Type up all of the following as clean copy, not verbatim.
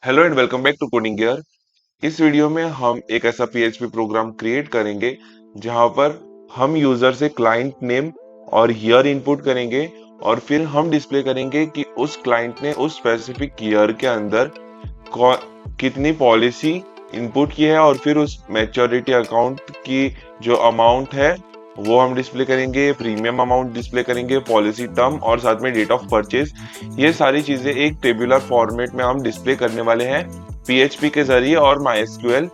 Hello and welcome back to coding gear. इस video में हम एक ऐसा पीएचपी प्रोग्राम क्रिएट करेंगे जहां पर हम यूजर से क्लाइंट नेम और ईयर इनपुट करेंगे और फिर हम डिस्प्ले करेंगे कि उस क्लाइंट ने उस स्पेसिफिक ईयर के अंदर कितनी पॉलिसी इनपुट की है और फिर उस मैच्योरिटी अकाउंट की जो अमाउंट है वो हम डिस्प्ले करेंगे, प्रीमियम अमाउंट डिस्प्ले करेंगे, पॉलिसी टर्म और साथ में डेट ऑफ परचेज। ये सारी चीजें एक टेबुलर फॉर्मेट में हम डिस्प्ले करने वाले हैं पीएचपी के जरिए और माइएसक्यूएल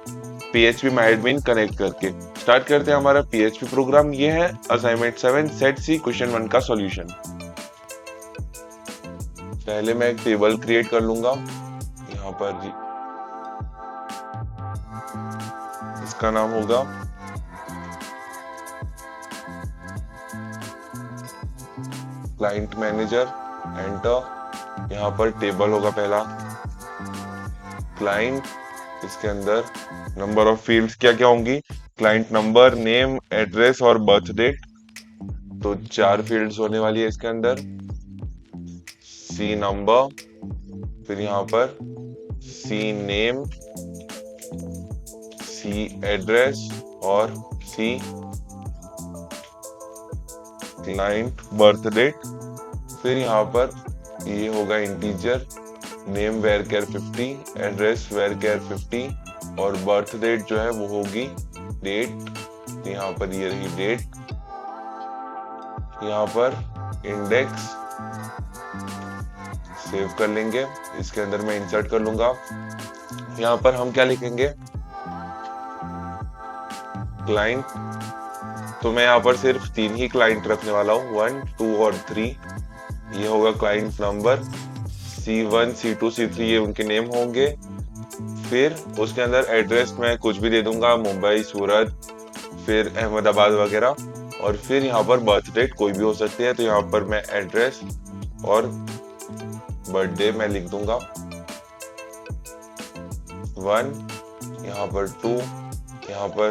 पीएचपी माइडमेन कनेक्ट करके। स्टार्ट करते हैं हमारा पीएचपी प्रोग्राम। ये है असाइनमेंट 7 सेट सी क्वेश्चन 1 का सॉल्यूशन। पहले मैं एक टेबल क्रिएट कर लूंगा यहाँ पर जी। इसका नाम होगा क्लाइंट मैनेजर। एंटर। यहाँ पर टेबल होगा पहला क्लाइंट। इसके अंदर नंबर ऑफ फील्ड्स क्या क्या होंगी, क्लाइंट नंबर, नेम, एड्रेस और बर्थ डेट। तो 4 फील्ड्स होने वाली है इसके अंदर। सी नंबर, फिर यहाँ पर सी नेम, सी एड्रेस और सी क्लाइंट बर्थ डेट। फिर यहाँ पर ये होगा इंटीजर, नेम वेरकेर 50, एड्रेस वेरकेर 50 और बर्थ डेट जो है वो होगी डेट। यहाँ पर ये रही डेट। यहाँ पर इंडेक्स सेव कर लेंगे। इसके अंदर मैं इंसर्ट कर लूंगा। यहाँ पर हम क्या लिखेंगे, क्लाइंट। तो मैं यहाँ पर सिर्फ 3 ही क्लाइंट रखने वाला हूँ, 1, 2 और 3। ये होगा client number, C1, C2, C3 ये उनके नेम होंगे। फिर उसके अंदर एड्रेस मैं कुछ भी दे दूंगा, मुंबई, सूरत, फिर अहमदाबाद वगैरह। और फिर यहाँ पर बर्थ डेट कोई भी हो सकती है, तो यहाँ पर मैं एड्रेस और बर्थडे मैं लिख दूंगा 1, यहाँ पर 2, यहाँ पर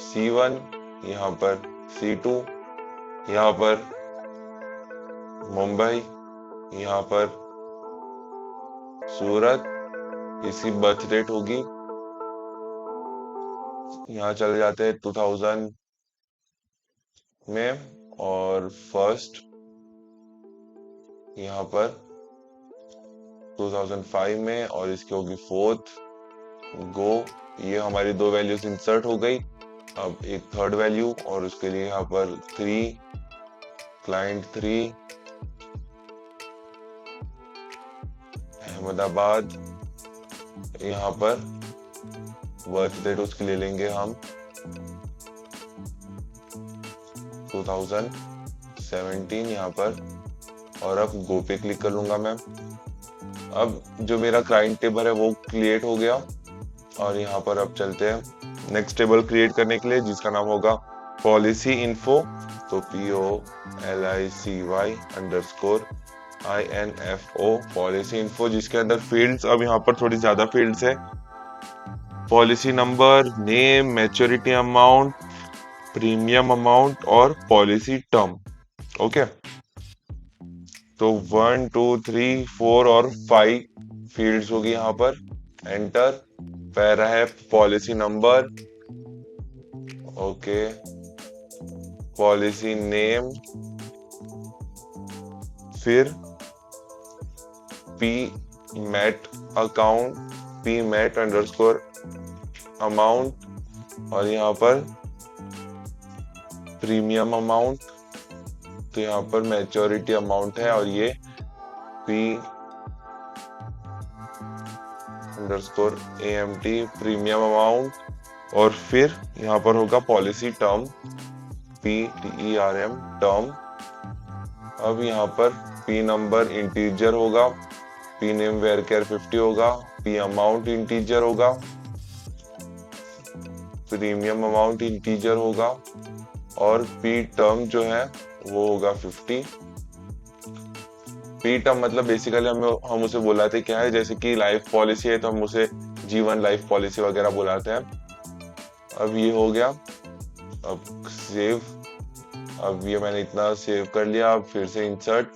C1, यहाँ पर C2, यहाँ पर मुंबई, यहाँ पर सूरत, इसकी बर्थ डेट होगी। यहाँ चले जाते हैं 2000 में और फर्स्ट यहाँ पर 2005 में और इसकी होगी 4th। गो। ये हमारी 2 वैल्यूज इंसर्ट हो गई। अब एक थर्ड वैल्यू और उसके लिए यहाँ पर 3, क्लाइंट 3, अहमदाबाद। यहाँ पर बर्थ डेट उसकी ले लेंगे हम 2017 यहाँ पर। और अब गो पे क्लिक कर लूंगा मैं। अब जो मेरा क्लाइंट टेबल है वो क्रिएट हो गया। और यहाँ पर अब चलते हैं नेक्स्ट टेबल क्रिएट करने के लिए, जिसका नाम होगा पॉलिसी इन्फो। तो POLICY_INFO पॉलिसी इन्फो, जिसके अंदर फील्ड्स अब यहाँ पर थोड़ी ज्यादा फील्ड्स है। Policy number, name, maturity amount, premium amount और पॉलिसी टर्म। ओके, तो 1, 2, 3, 4 और 5 फील्ड्स होगी यहाँ पर। एंटर। पहला है policy number, okay, policy name, फिर P mat account, P mat underscore amount और यहाँ पर प्रीमियम अमाउंट। तो यहाँ पर मैच्योरिटी अमाउंट है और ये P underscore AMT premium amount. और फिर यहाँ पर होगा पॉलिसी टर्म, PTERM टर्म। अब यहाँ पर पी नंबर इंटीजर होगा, पी नेम वेरकेर 50 होगा, पी अमाउंट इंटीजर होगा, प्रीमियम अमाउंट इंटीजर होगा और पी टर्म जो है वो होगा 50। पी टर्म मतलब बेसिकली हम उसे बुलाते क्या है, जैसे कि लाइफ पॉलिसी है तो हम उसे जीवन लाइफ पॉलिसी वगैरह बुलाते हैं। अब ये हो गया। अब सेव। अब ये मैंने इतना सेव कर लिया। अब फिर से इंसर्ट।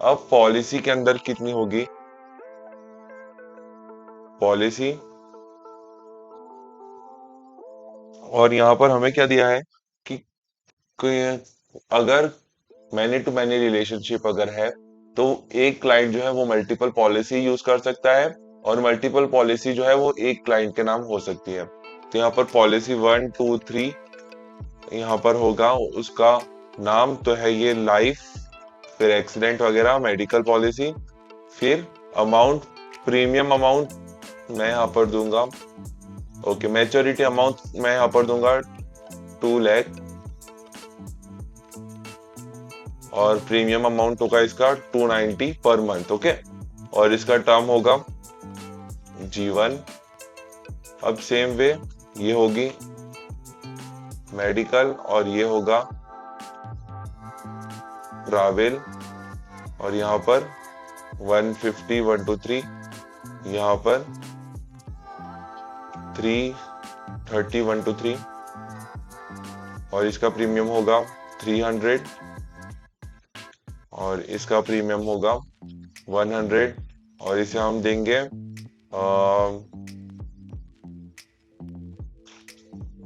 अब पॉलिसी के अंदर कितनी होगी, पॉलिसी, और यहाँ पर हमें क्या दिया है कि अगर मैनी टू मैनी रिलेशनशिप अगर है तो एक क्लाइंट जो है वो मल्टीपल पॉलिसी यूज कर सकता है, और मल्टीपल पॉलिसी जो है वो एक क्लाइंट के नाम हो सकती है। तो यहाँ पर पॉलिसी 1 2 3 यहाँ पर होगा, उसका नाम तो है ये लाइफ, फिर एक्सीडेंट वगैरह मेडिकल पॉलिसी, फिर अमाउंट, प्रीमियम अमाउंट मैं यहाँ पर दूंगा, ओके, मैच्योरिटी अमाउंट मैं यहाँ पर दूंगा 2 लाख, और प्रीमियम अमाउंट होगा इसका 290 पर मंथ, ओके। और इसका टर्म होगा जीवन। अब सेम वे ये होगी मेडिकल, और ये होगा ट्रैवल, और यहाँ पर 150 1 2 3, यहाँ पर 330 1 2 3, और इसका प्रीमियम होगा 300, और इसका प्रीमियम होगा 100, और इसे हम देंगे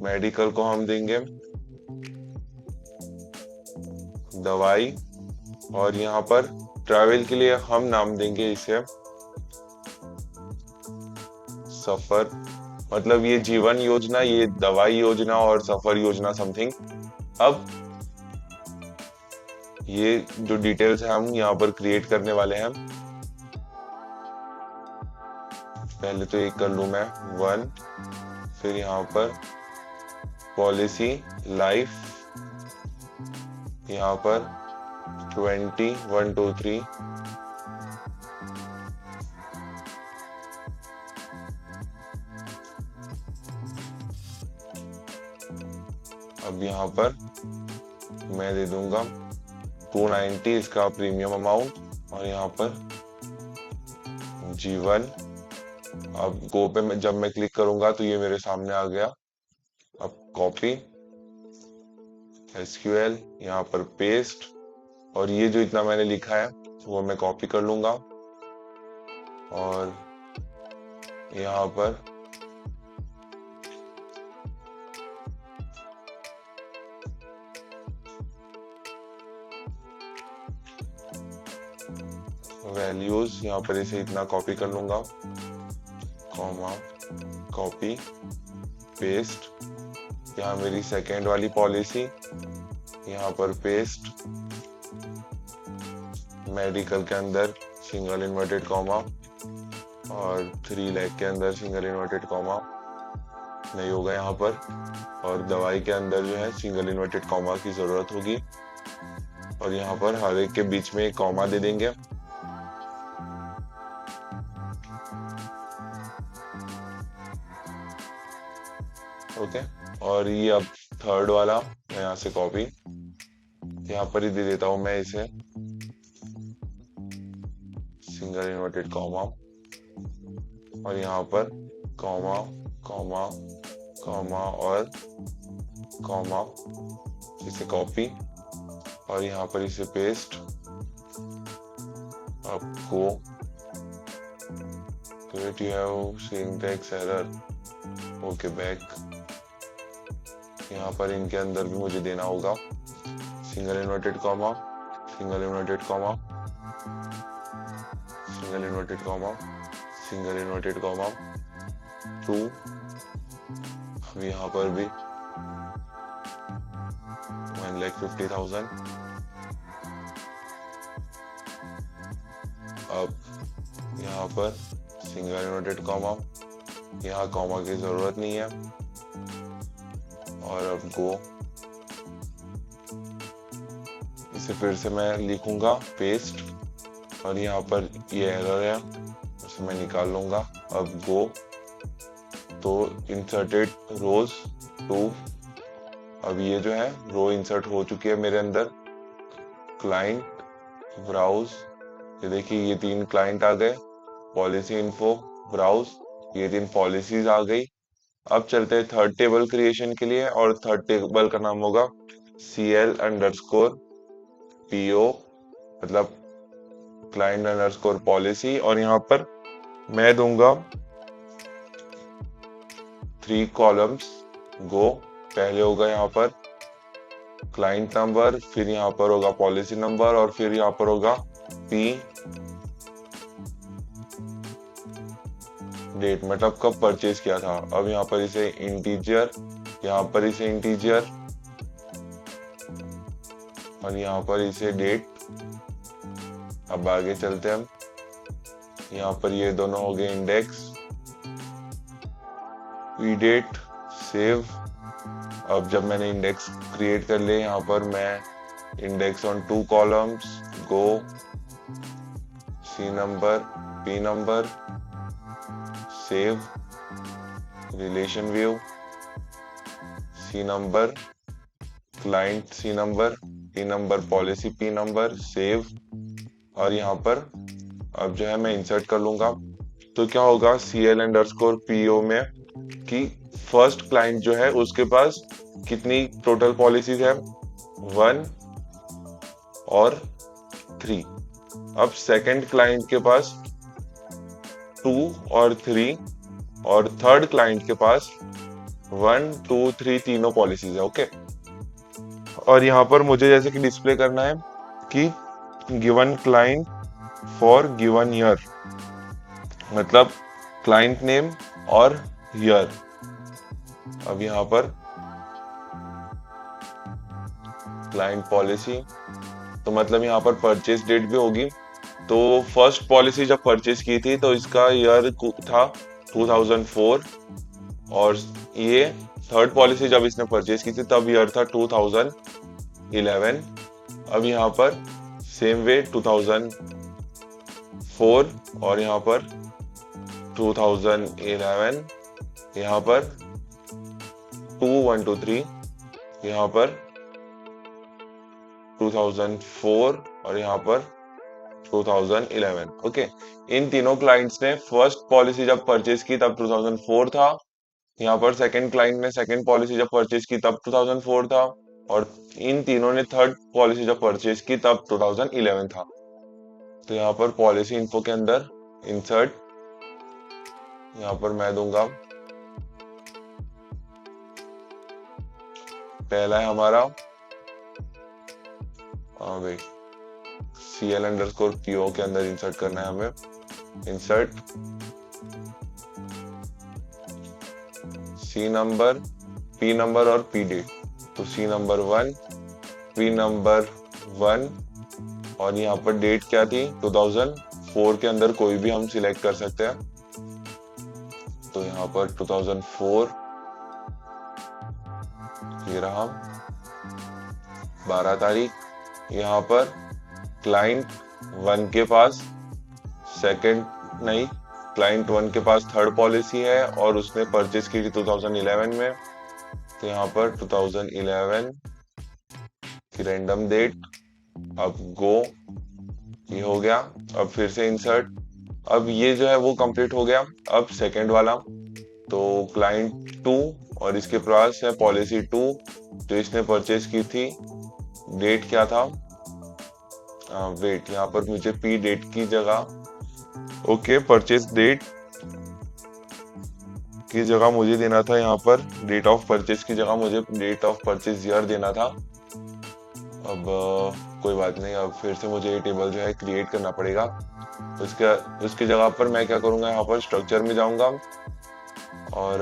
मेडिकल को हम देंगे दवाई, और यहाँ पर ट्रैवल के लिए हम नाम देंगे इसे सफर, मतलब ये जीवन योजना, ये दवाई योजना, और सफर योजना समथिंग। अब ये जो डिटेल्स है हम यहाँ पर क्रिएट करने वाले हैं। पहले तो एक कर लूं मैं 1, फिर यहाँ पर पॉलिसी लाइफ, यहाँ पर 20 1 2 3, अब यहाँ पर मैं दे दूंगा 290 इसका प्रीमियम अमाउंट, और यहाँ पर जीवन। अब गो पे जब मैं क्लिक करूंगा तो ये मेरे सामने आ गया। अब कॉपी SQL, यहाँ पर पेस्ट, और ये जो इतना मैंने लिखा है वो मैं कॉपी कर लूंगा, और यहाँ पर वैल्यूज, यहाँ पर इसे इतना कॉपी कर लूंगा, कॉमा, कॉपी पेस्ट, यहाँ मेरी सेकेंड वाली पॉलिसी, यहाँ पर पेस्ट, मेडिकल के अंदर सिंगल इन्वर्टेड कॉमा, और 3 लाख के अंदर सिंगल इन्वर्टेड कॉमा नहीं होगा यहाँ पर, और दवाई के अंदर जो है सिंगल इन्वर्टेड कॉमा की जरूरत होगी, और यहाँ पर हर एक के बीच में एक कॉमा दे देंगे। ओके, और ये अब थर्ड वाला मैं यहाँ से कॉपी यहाँ पर ही दे देता हूं मैं इसे सिंगल इन्वर्टेड कॉमा, और यहाँ पर कॉमा कॉमा कॉमा और कॉमा, इसे कॉपी और यहाँ पर इसे पेस्ट। अब गो तो it you have syntax error, okay back. यहाँ पर इनके अंदर भी मुझे देना होगा single inverted comma, single inverted comma, single inverted comma, single inverted comma 2। अब यहाँ पर भी 1,50,000। अब यहाँ पर सिंगल इन्वर्टेड कॉमा, यहाँ कॉमा की जरूरत नहीं है, और अब गो। इसे फिर से मैं लिखूंगा पेस्ट, और यहाँ पर ये एरर है उसे मैं निकाल लूंगा। अब गो तो इंसर्टेड रोज 2। अब ये जो है रो इंसर्ट हो चुकी है मेरे अंदर। क्लाइंट ब्राउज, ये देखिए ये 3 क्लाइंट आ गए। पॉलिसी इन्फो ब्राउज, ये 3 पॉलिसीज आ गई। अब चलते हैं थर्ड टेबल क्रिएशन के लिए, और थर्ड टेबल का नाम होगा CL_PO, मतलब क्लाइंट अंडरस्कोर पॉलिसी, और यहाँ पर मैं दूंगा 3 कॉलम्स गो। पहले होगा यहाँ पर क्लाइंट नंबर, फिर यहाँ पर होगा पॉलिसी नंबर और फिर यहाँ पर होगा पी डेट, मतलब कब परचेज किया था। अब यहाँ पर इसे इंटीजर, यहाँ पर इसे इंटीजर और यहाँ पर इसे डेट। अब आगे चलते हैं हम। यहाँ पर ये दोनों हो गए इंडेक्स, पी डेट, सेव। अब जब मैंने इंडेक्स क्रिएट कर लिए, यहाँ पर मैं index on 2 columns go, C number, P number, save, relation view, C number, client C number, P number, policy P number, save. और यहाँ पर अब जो है मैं इंसर्ट कर लूंगा। तो क्या होगा CL_PO में कि फर्स्ट क्लाइंट जो है उसके पास कितनी टोटल पॉलिसीज है, 1 और 3। अब सेकंड क्लाइंट के पास 2 और 3 और थर्ड क्लाइंट के पास 1, 2, 3 तीनों पॉलिसीज है। ओके, और यहाँ पर मुझे जैसे कि डिस्प्ले करना है कि given client for given year, मतलब क्लाइंट नेम और ईयर। अब यहाँ पर क्लाइंट पॉलिसी, तो मतलब यहाँ पर परचेज डेट भी होगी। तो फर्स्ट पॉलिसी जब परचेज की थी तो इसका ईयर था 2004 और ये थर्ड पॉलिसी जब इसने परचेज की थी तब ईयर था 2011। अब यहाँ पर सेम वे 2004 और यहाँ पर 2011, यहाँ पर 2, 1, 2, 3, यहाँ पर 2004 और यहाँ पर 2011। ओके, इन तीनों क्लाइंट्स ने फर्स्ट पॉलिसी जब परचेज की तब 2004 था, यहाँ पर सेकंड क्लाइंट ने सेकंड पॉलिसी जब परचेज की तब 2004 था और इन तीनों ने थर्ड पॉलिसी जब परचेज की तब 2011 था। तो यहाँ पर पॉलिसी इन्फो के अंदर इंसर्ट, यहाँ पर मैं दूंगा पहला है हमारा वेट CL_PO के अंदर इंसर्ट करना है हमें। Insert C number, P number और पी डेट। तो सी नंबर 1, पी नंबर 1 और यहाँ पर डेट क्या थी 2004 के अंदर कोई भी हम सिलेक्ट कर सकते हैं। तो यहाँ पर 2004 ये रहा 12 तारीख। यहाँ पर क्लाइंट 1 के पास क्लाइंट 1 के पास थर्ड पॉलिसी है और उसने परचेज की थी 2011 में। तो यहाँ पर 2011 की रैंडम डेट। अब गो, ये हो गया। अब फिर से इंसर्ट, अब ये जो है वो कंप्लीट हो गया। अब सेकंड वाला, तो क्लाइंट 2 और इसके पास है पॉलिसी 2 जो इसने परचेज की थी। डेट क्या था, वेट यहाँ पर मुझे पी डेट की जगह ओके परचेज डेट की जगह मुझे देना था, यहाँ पर डेट ऑफ परचेज की जगह मुझे डेट ऑफ परचेज ईयर देना था। अब कोई बात नहीं, अब फिर से मुझे ये टेबल जो है क्रिएट करना पड़ेगा। उसके जगह पर मैं क्या करूंगा, यहाँ पर स्ट्रक्चर में जाऊंगा और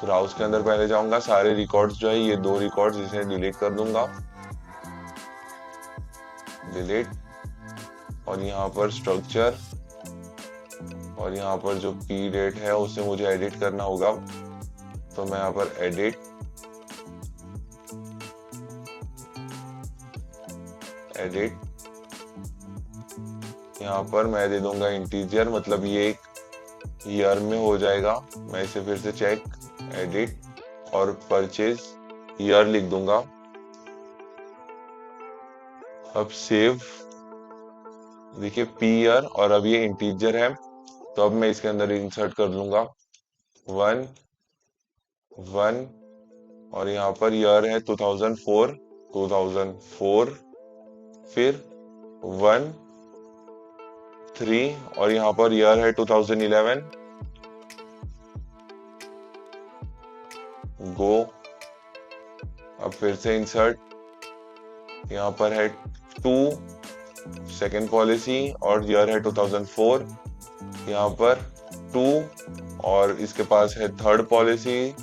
ब्राउज के अंदर पहले जाऊंगा। सारे रिकॉर्ड्स जो है ये 2 रिकॉर्ड्स इसे डिलीट कर दूंगा, डिलीट। और यहाँ पर स्ट्रक्चर और यहाँ पर जो पी डेट है उसे मुझे एडिट करना होगा। तो मैं यहाँ पर एडिट, यहाँ पर मैं दे दूंगा इंटीजर, मतलब ये एक ईयर में हो जाएगा। मैं इसे फिर से चेक, एडिट और परचेज ईयर लिख दूंगा। अब सेव, देखिए पी ईयर और अब ये इंटीजर है तो अब मैं इसके अंदर इंसर्ट कर लूंगा 1 1 और यहाँ पर ईयर है 2004 फिर 1 3 और यहाँ पर ईयर है 2011 गो। अब फिर से इंसर्ट, यहाँ पर है 2 सेकेंड पॉलिसी और ईयर है 2004, यहाँ पर 2 और इसके पास है थर्ड पॉलिसी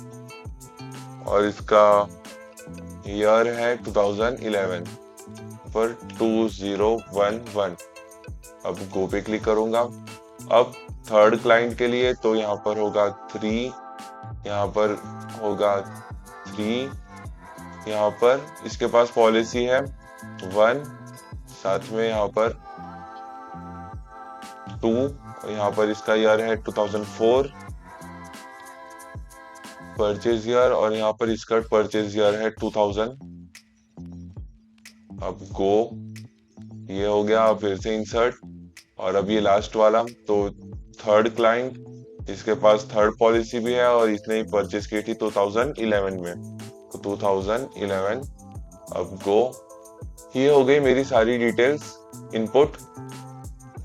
और इसका ईयर है 2011 पर 2011। अब गो पे क्लिक करूंगा। अब थर्ड क्लाइंट के लिए तो यहाँ पर होगा 3, यहाँ पर होगा 3, यहाँ पर इसके पास पॉलिसी है 1, साथ में यहाँ पर 2, यहाँ पर इसका ईयर है 2004 परचेज ईयर और यहाँ पर इसका परचेज ईयर है 2000। अब गो, ये हो गया। अब फिर से इंसर्ट और अब ये लास्ट वाला तो थर्ड क्लाइंट, इसके पास थर्ड पॉलिसी भी है और इसने ही परचेज की थी 2011 में, तो 2011। अब गो, ये हो गई मेरी सारी डिटेल्स इनपुट।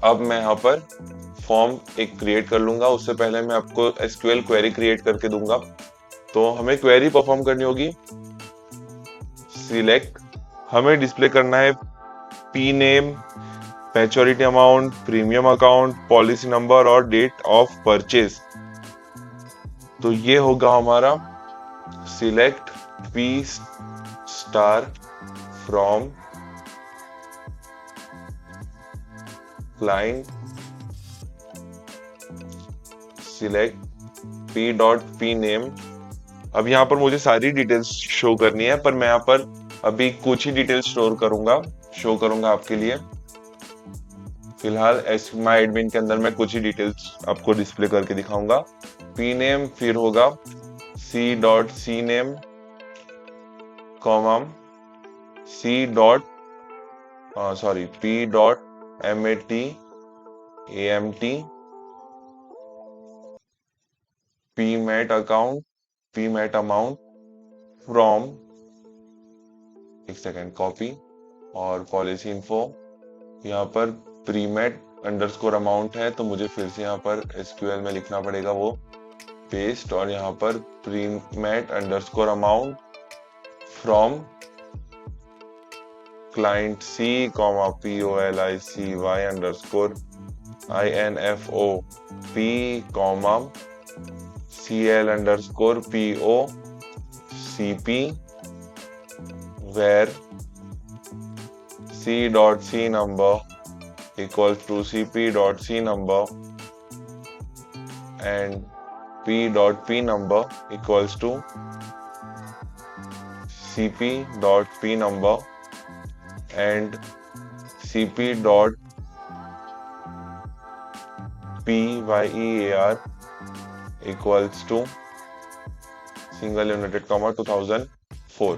अब मैं यहाँ पर फॉर्म एक क्रिएट कर लूंगा। उससे पहले मैं आपको एसक्यूएल क्वेरी क्रिएट करके दूंगा। तो हमें क्वेरी परफॉर्म करनी होगी। सिलेक्ट, हमें डिस्प्ले करना है P name, maturity amount, premium account, policy number और डेट ऑफ परचेज। तो ये होगा हमारा select P star from client, select P dot P name. अब यहाँ पर मुझे सारी डिटेल्स शो करनी है, पर मैं यहाँ पर अभी कुछ ही डिटेल्स शो करूंगा आपके लिए। फिलहाल माई एडमिन के अंदर मैं कुछ ही डिटेल्स आपको डिस्प्ले करके दिखाऊंगा। पी नेम, फिर होगा C dot C name, comma C dot P dot MAT AMT, PMAT account, PMAT amount from, एक सेकेंड, कॉपी और पॉलिसी इन्फो। यहाँ पर प्रीमेट अंडरस्कोर अमाउंट है तो मुझे फिर से यहाँ पर SQL में लिखना पड़ेगा वो पेस्ट, और यहाँ पर premat underscore amount from client C, POLICY underscore INFOP, CL underscore PO CP, where C dot C number equals to CP dot C number and P dot P number equals to CP dot P number and CP dot PYEAR equals to single united comma 2004।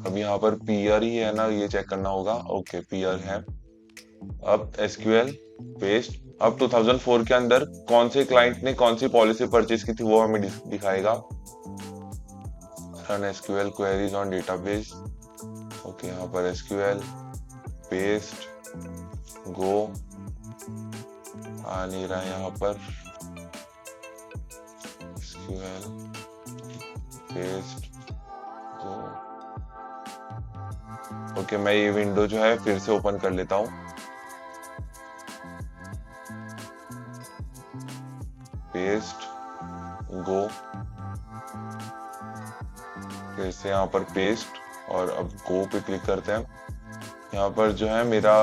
अब यहाँ पर peer ही है ना, ये check करना होगा। Okay, peer है। अब SQL पेस्ट। अब 2004 के अंदर कौन से क्लाइंट ने कौन सी पॉलिसी परचेज की थी वो हमें दिखाएगा। Run SQL queries on database. Okay, यहाँ पर SQL पेस्ट, गो, आ नहीं रहा है यहाँ पर। SQL पेस्ट, गो। ओके, मैं ये विंडो जो है फिर से ओपन कर लेता हूँ। पेस्ट, गो, फिर से यहाँ पर पेस्ट और अब गो पे क्लिक करते हैं। यहाँ पर जो है मेरा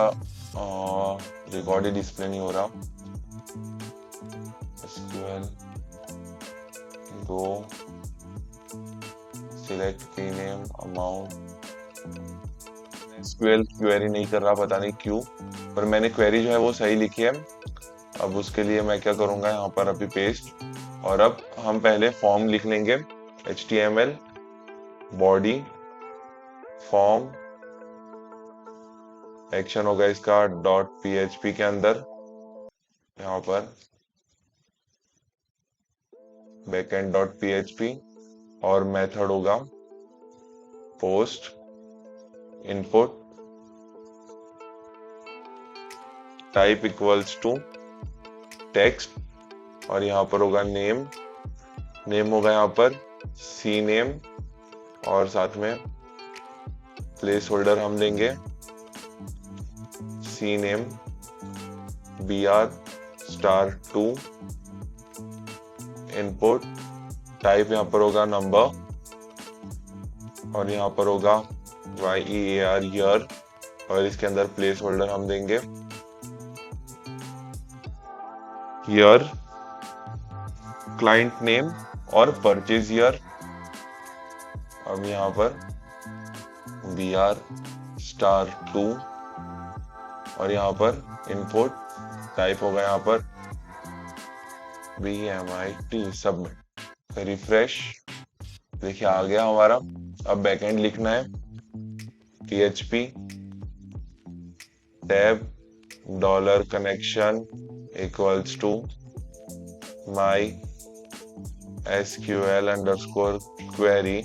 रिकॉर्ड ही डिस्प्ले नहीं हो रहा। SQL go, select P name amount. SQL query नहीं कर रहा, पता नहीं क्यों, पर मैंने क्वेरी जो है वो सही लिखी है। अब उसके लिए मैं क्या करूंगा, यहाँ पर अभी पेस्ट, और अब हम पहले फॉर्म लिख लेंगे। HTML बॉडी फॉर्म, एक्शन होगा इसका .php के अंदर, यहाँ पर backend.php, और मेथड होगा post input, type equals to text, और यहाँ पर होगा नेम, नेम होगा यहाँ पर सी नेम, और साथ में प्लेस होल्डर हम देंगे C name BR*2। Input type यहाँ पर होगा नंबर, और यहाँ पर होगा YEAR ईयर, और इसके अंदर प्लेस होल्डर हम देंगे ईयर, क्लाइंट नेम और परचेज ईयर। अब यहाँ पर BR*2, और यहाँ पर इनपुट टाइप होगा यहाँ पर BMIT सबमिट। रिफ्रेश, देखिए आ गया हमारा। अब बैकएंड लिखना है PHP tab $connection equals to MySQL_query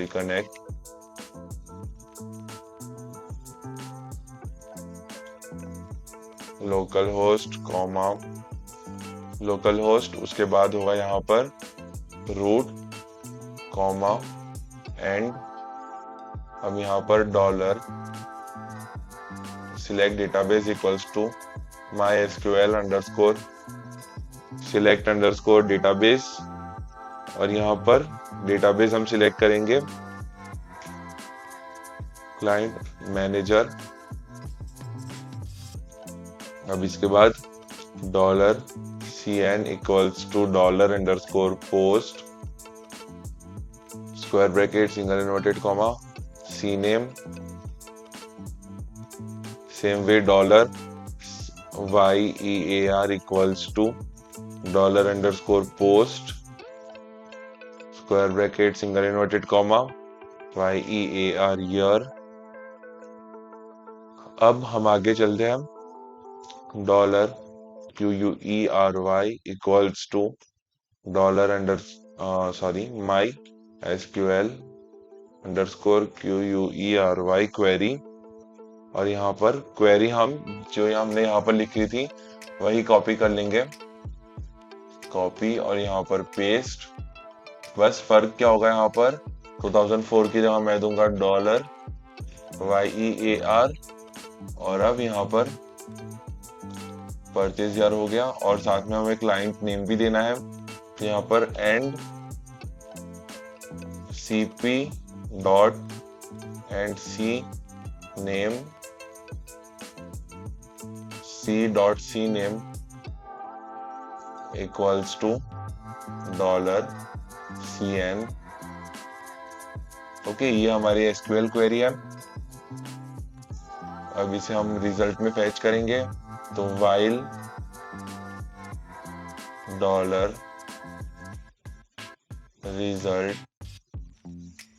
connect local host, उसके बाद होगा यहाँ पर रूट एंड। अब यहाँ पर dollar select database equals to MySQL_select_database, और यहाँ पर डेटाबेस हम सिलेक्ट करेंगे क्लाइंट मैनेजर। अब इसके बाद $CN equals to $_post square bracket single inverted comma CNAME, same way $YEAR equals to $_post square bracket single inverted comma YEAR year. अब हम आगे चलते हैं, $QUERY equals to MySQL_query query, और यहाँ पर क्वेरी हम जो हमने यहाँ पर लिखी थी वही कॉपी कर लेंगे, कॉपी और यहाँ पर पेस्ट। बस फर्क क्या होगा, यहाँ पर 2004 की जगह मैं दूंगा $YEAR, और अब यहाँ पर परचेज ईयर हो गया, और साथ में हमें क्लाइंट नेम भी देना है। तो यहाँ पर and CP dot and CNAME C.CNAME equals to $CN। Okay, ये हमारी SQL क्वेरी है। अब इसे हम रिजल्ट में फैच करेंगे, तो while $result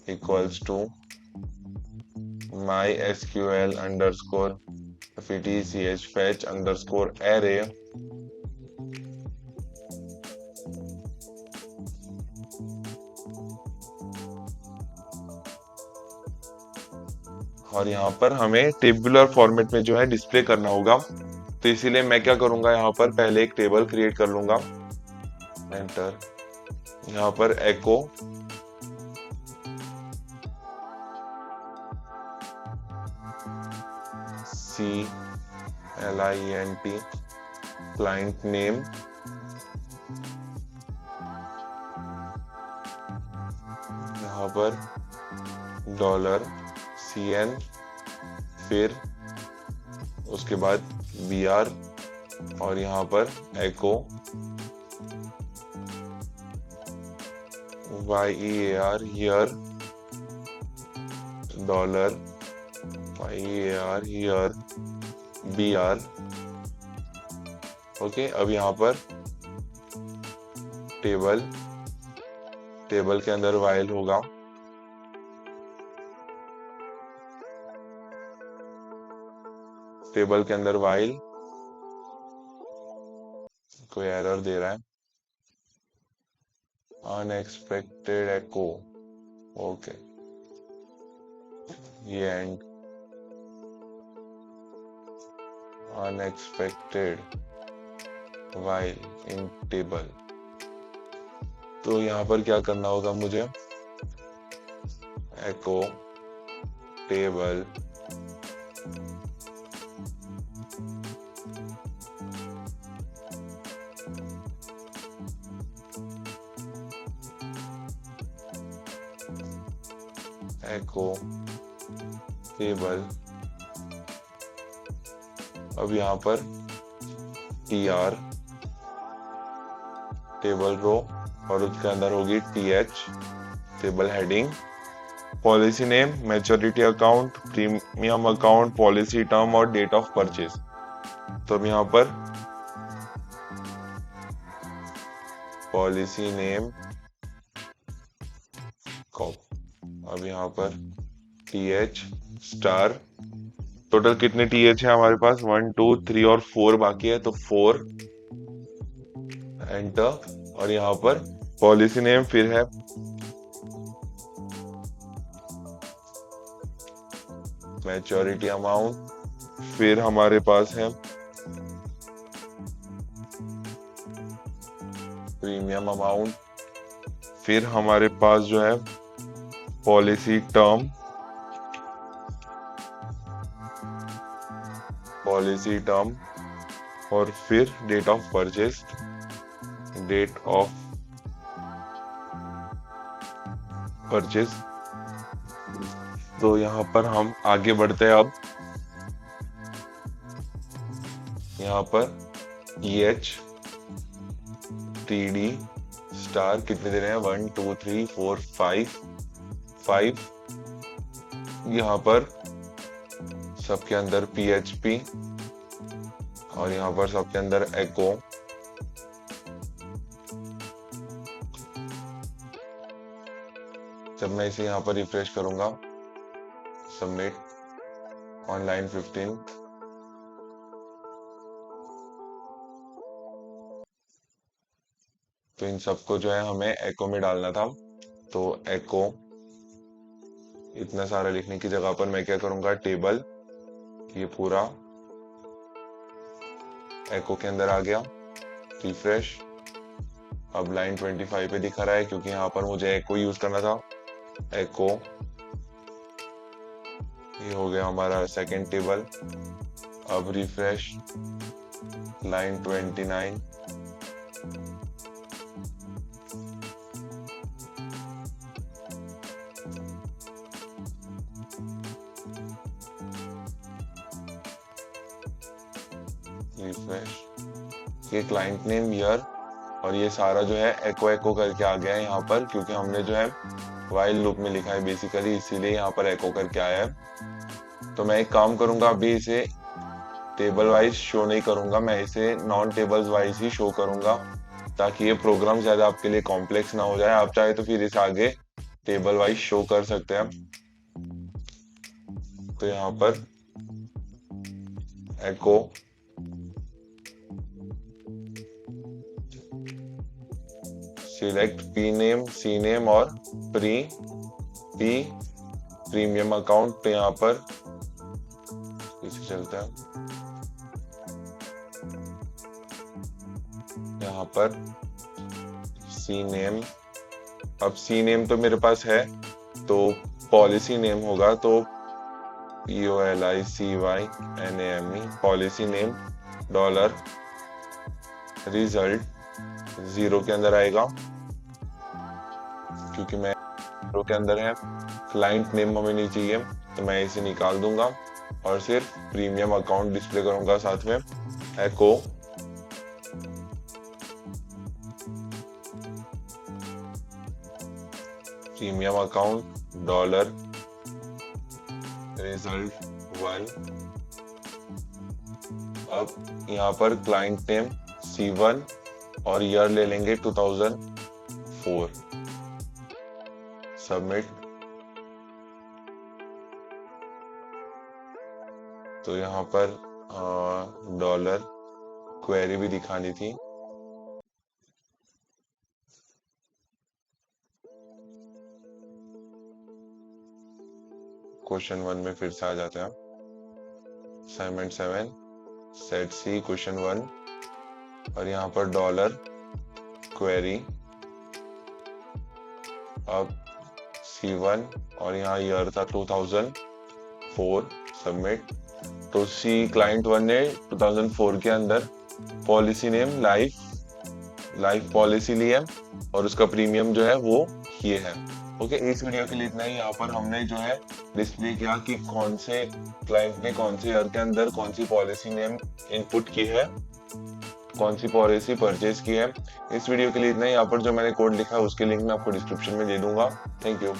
equals to MySQL_fetch_array, और यहाँ पर हमें टेबुलर फॉर्मेट में जो है डिस्प्ले करना होगा। तो इसीलिए मैं क्या करूंगा, यहाँ पर पहले एक टेबल क्रिएट कर लूंगा, एंटर। यहाँ पर एको CLIENT क्लाइंट नेम, यहाँ पर $CN, फिर उसके बाद BR, और यहाँ पर एको YEAR year, $YEAR year BR। Okay, अब यहाँ पर टेबल के अंदर while होगा, टेबल के अंदर while, कोई एरर दे रहा है, अनएक्सपेक्टेड एको। ओके, ये and unexpected while in table. तो यहाँ पर क्या करना होगा मुझे, एको टेबल एको टेबल। अब यहाँ पर tr टेबल रो और उसके अंदर होगी th table heading, policy name, maturity account, premium account, policy term और डेट ऑफ परचेज। तो अब यहाँ पर पॉलिसी नेम अब यहाँ पर th स्टार, टोटल कितने th है हमारे पास, 1 2 3 और 4 बाकी है, तो 4 एंटर। और यहाँ पर पॉलिसी नेम फिर है मैच्योरिटी अमाउंट, फिर हमारे पास है प्रीमियम अमाउंट, फिर हमारे पास जो है पॉलिसी टर्म, और फिर date of purchase, date of purchase. तो यहाँ पर हम आगे बढ़ते हैं। अब यहाँ पर EH TD स्टार कितने दे रहे हैं, 1 2 3 4 5। यहाँ पर सबके अंदर PHP और यहाँ पर सबके अंदर एको। जब मैं इसे यहाँ पर रिफ्रेश करूंगा, सबमिट ऑन लाइन 15, तो इन सबको जो है हमें एको में डालना था। तो एको, इतना सारा लिखने की जगह पर मैं क्या करूंगा, टेबल, ये पूरा एको के अंदर आ गया, रिफ्रेश। अब लाइन 25 पे दिखा रहा है क्योंकि यहाँ पर मुझे एको यूज करना था। एको, ये हो गया हमारा सेकंड टेबल। अब रिफ्रेश, लाइन 29, रिफ्रेश, ये क्लाइंट नेम, ईयर, और ये सारा जो है एको एको करके आ गया है यहाँ पर, क्योंकि हमने जो है वाइल लूप में लिखा है बेसिकली, इसीलिए यहाँ पर एको करके आया है। तो मैं एक काम करूंगा, अभी इसे टेबल वाइज शो नहीं करूंगा, मैं इसे नॉन टेबल्स वाइज ही शो करूंगा, ताकि ये प्रोग्राम ज्यादा आपके लिए कॉम्प्लेक्स ना हो जाए। आप चाहे तो फिर इसे आगे टेबल वाइज शो कर सकते हैं। तो यहाँ पर echo select P name, C name और प्रीमियम अकाउंट। तो यहाँ पर इसे चलता है, यहाँ पर सी नेम। अब सी नेम तो मेरे पास है, तो पॉलिसी नेम होगा, तो POLICYNAME, policy name dollar result 0 के अंदर आएगा, क्योंकि मैं 0 के अंदर है। क्लाइंट नेम हमें नहीं चाहिए, तो मैं इसे निकाल दूंगा और सिर्फ प्रीमियम अकाउंट डिस्प्ले करूंगा साथ में। एको प्रीमियम अकाउंट डॉलर रिजल्ट 1। अब यहाँ पर क्लाइंट नेम C1 और ईयर ले लेंगे 2004, सबमिट। तो यहाँ पर डॉलर क्वेरी भी दिखानी थी, क्वेश्चन 1 में फिर से आ जाते हैं। असाइनमेंट 7 सेट सी क्वेश्चन 1, और यहाँ पर डॉलर क्वेरी अब C1 और यहाँ ईयर था 2004 सबमिट। तो क्लाइंट 1 ने 2004 के अंदर पॉलिसी नेम लाइफ पॉलिसी ली है और उसका प्रीमियम जो है वो ये है। ओके, इस वीडियो के लिए इतना ही। यहाँ पर हमने जो है डिस्प्ले किया कि कौन से क्लाइंट ने कौन से ईयर के अंदर कौन सी पॉलिसी नेम इनपुट की है, कौन सी पॉलिसी परचेज की है। इस वीडियो के लिए इतना ही। यहाँ पर जो मैंने कोड लिखा है उसके लिंक मैं आपको डिस्क्रिप्शन में दे दूंगा। Thank you.